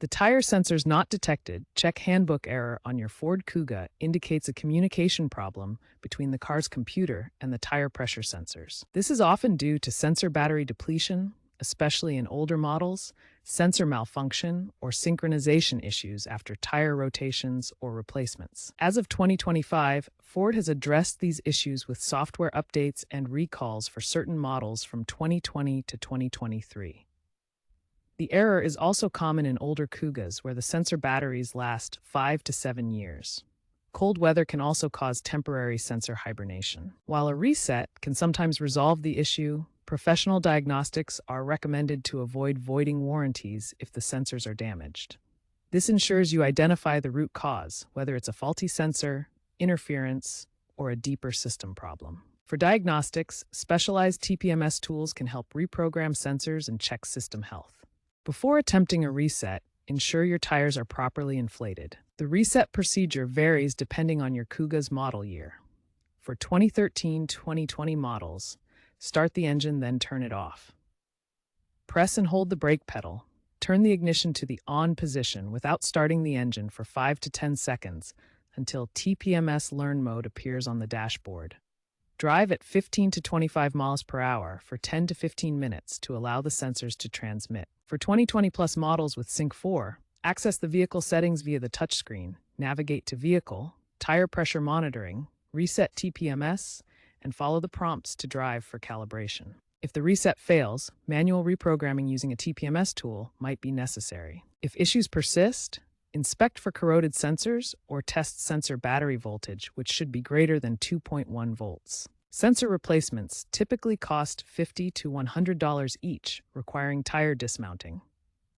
The Tyre Sensors Not Detected check handbook error on your Ford Kuga indicates a communication problem between the car's computer and the tire pressure sensors. This is often due to sensor battery depletion, especially in older models, sensor malfunction, or synchronization issues after tire rotations or replacements. As of 2025, Ford has addressed these issues with software updates and recalls for certain models from 2020 to 2023. The error is also common in older Kugas where the sensor batteries last 5 to 7 years. Cold weather can also cause temporary sensor hibernation. While a reset can sometimes resolve the issue, professional diagnostics are recommended to avoid voiding warranties if the sensors are damaged. This ensures you identify the root cause, whether it's a faulty sensor, interference, or a deeper system problem. For diagnostics, specialized TPMS tools can help reprogram sensors and check system health. Before attempting a reset, ensure your tires are properly inflated. The reset procedure varies depending on your Kuga's model year. For 2013-2020 models, start the engine, then turn it off. Press and hold the brake pedal. Turn the ignition to the on position without starting the engine for 5 to 10 seconds until TPMS Learn mode appears on the dashboard. Drive at 15 to 25 miles per hour for 10 to 15 minutes to allow the sensors to transmit. For 2020 plus models with Sync 4, access the vehicle settings via the touchscreen, navigate to Vehicle, Tire Pressure Monitoring, reset TPMS, and follow the prompts to drive for calibration. If the reset fails, manual reprogramming using a TPMS tool might be necessary. If issues persist, inspect for corroded sensors or test sensor battery voltage, which should be greater than 2.1 volts. Sensor replacements typically cost $50 to $100 each, requiring tire dismounting.